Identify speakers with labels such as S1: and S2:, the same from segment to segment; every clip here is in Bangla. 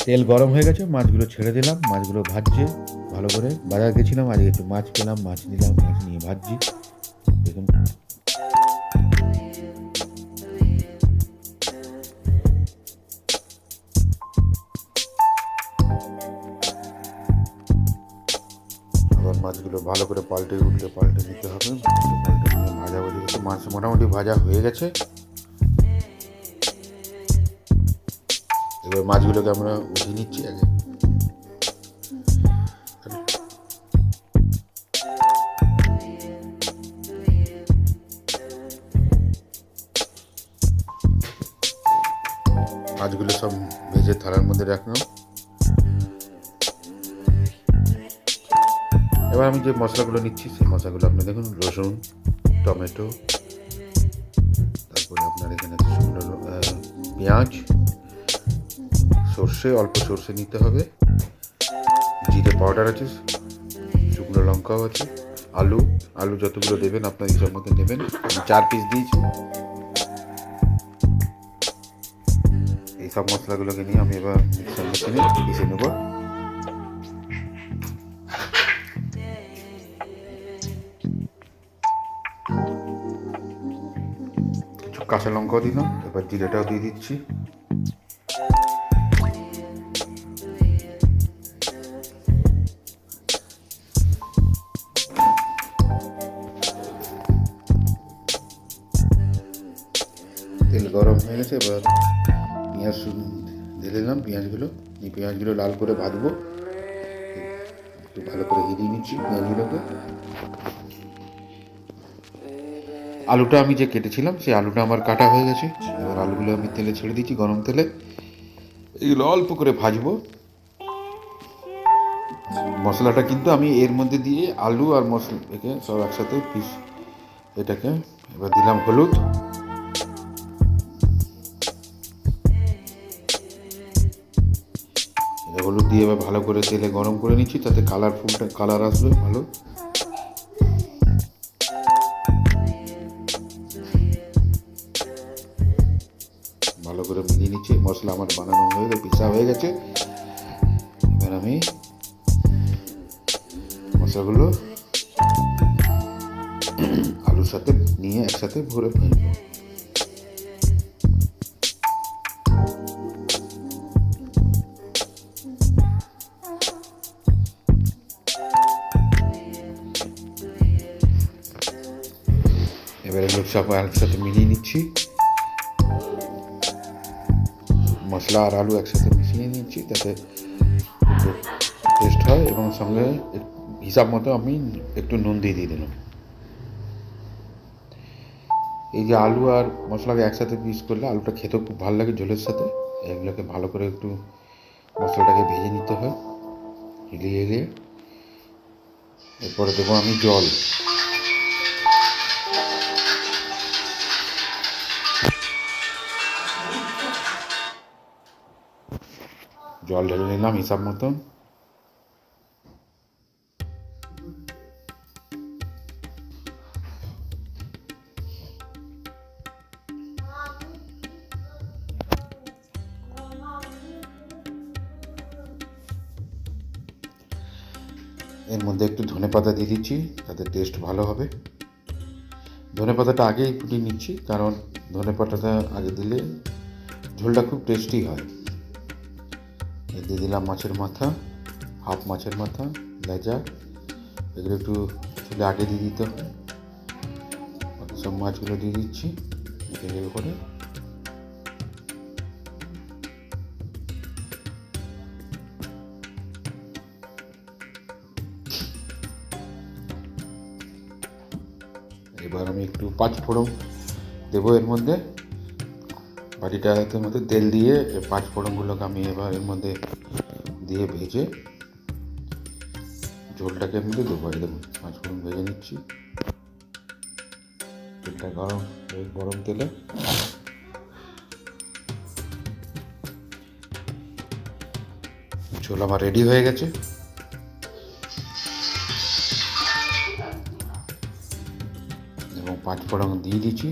S1: তেল গরম হয়ে গেছে, মাছগুলো ছেড়ে দিলাম। মাছগুলো ভাজছে ভালো করে। বাজার গেছিলাম, আজকে একটু মাছ পেলাম, মাছ নিলাম, মাছ নিয়ে ভাজছি। দেখুন আবার মাছগুলো ভালো করে পাল্টে নিতে হবে। পাল্টে নিয়ে ভাজাভাজি করতে, মাছ মোটামুটি ভাজা হয়ে গেছে। এবার মাছগুলোকে আমরা উঠিয়ে নিচ্ছি আগে। মাছগুলো সব ভেজে থালার মধ্যে রাখলাম। এবার আমি যে মশলাগুলো নিচ্ছি সেই মশলাগুলো আপনি দেখুন, রসুন, টমেটো, তারপরে আপনার এখানে শুকনো পেঁয়াজ, সর্ষে, অল্প সর্ষে নিতে হবে, জিরে পাউডার আছে, শুকনো লঙ্কাও আছে, আলু যতগুলো দেবেন আপনার হিসাব মতো নেবেন। আমি 4 পিস দিয়েছি। এই সব মশলাগুলোকে নিয়ে আমি এবার মিক্সার মেশিনে পিষে নেব। কিছু কাঁচা লঙ্কাও দিলাম। এবার জিরেটাও দিয়ে দিচ্ছি। তেল গরম হয়ে গেছে, এবার পেঁয়াজ দিয়ে দিলাম। পেঁয়াজগুলো লাল করে ভাজবো। একটু ভালো করে হিরিয়ে নিচ্ছি পেঁয়াজগুলোকে। আলুটা আমি যে কেটেছিলাম সেই আলুটা আমার কাটা হয়ে গেছে। এবার আলুগুলো আমি তেলে ছেড়ে দিচ্ছি, গরম তেলে। এগুলো অল্প করে ভাজবো। মশলাটা কিন্তু আমি এর মধ্যে দিয়ে আলু আর মশলাকে সব একসাথে এটাকে এবার দিলাম হলুদ। হলুদ দিয়ে এবার ভালো করে তেলে গরম করে নিচ্ছি, তাতে কালার আসবে ভালো। ভালো করে মিলিয়ে নিচ্ছি। মশলা আমার বানানো হয়ে গেছে, পিসা হয়ে গেছে। এবার আমি মশলাগুলো আলুর সাথে নিয়ে একসাথে ভরে ফেলবো। এবারে এগুলো সব একসাথে মিলিয়ে নিচ্ছি। মশলা আর আলু একসাথে মিশিয়ে নিচ্ছি, তাতে টেস্ট হয়। এবং সঙ্গে হিসাব মতো আমি একটু নুন দিয়ে দিলাম। এই যে আলু আর মশলাকে একসাথে পিস করলে আলুটা খেতেও খুব ভালো লাগে ঝোলের সাথে। এগুলোকে ভালো করে একটু মশলাটাকে ভেজে নিতে হয় হিলিয়ে। এরপরে দেবো আমি জল। জল ঢেলে নিলাম হিসাব মতন। এর মধ্যে একটু ধনেপাতা দিয়ে দিচ্ছি, তাতে টেস্ট ভালো হবে। ধনেপাতাটা আগেই ফুটিয়ে নিচ্ছি, কারণ ধনেপাতাটা আগে দিলে ঝোলটা খুব টেস্টি হয়। দিয়ে দিলাম মাছের মাথা, হাফ মাছের মাথা, লেজা। এগুলো একটু চুলে আগে দিয়ে দিতে হবে। বাকি সব মাছগুলো দিয়ে দিচ্ছি এর করে। এবার আমি একটু 5 ফোড়ন দেবো এর মধ্যে। বাটিটার মধ্যে তেল দিয়ে 5 ফোড়নগুলোকে আমি এবার এর মধ্যে দিয়ে ভেজে ঝোলটাকে এর মধ্যে দেবো। দেখুন 5 ফোড়ন ভেজে নিচ্ছি। তেলটা গরম তেলে ঝোল আমার রেডি হয়ে গেছে। এবং 5 ফোড়ন দিয়ে দিচ্ছি,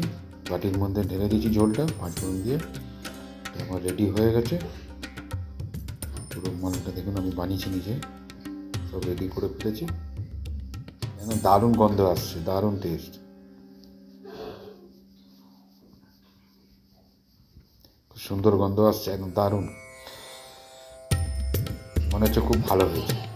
S1: বাটির মধ্যে ঢেলে দিচ্ছি ঝোলটা। 5 ফোড়ন দিয়ে আমার রেডি হয়ে গেছে। পুরো মালটা দেখুন আমি বানিয়েছি নিজে, সব রেডি করে ফেলেছি। একদম দারুণ গন্ধ আসছে, দারুণ টেস্ট, খুব সুন্দর গন্ধ আসছে, একদম দারুণ, মনে হচ্ছে খুব ভালো হয়েছে।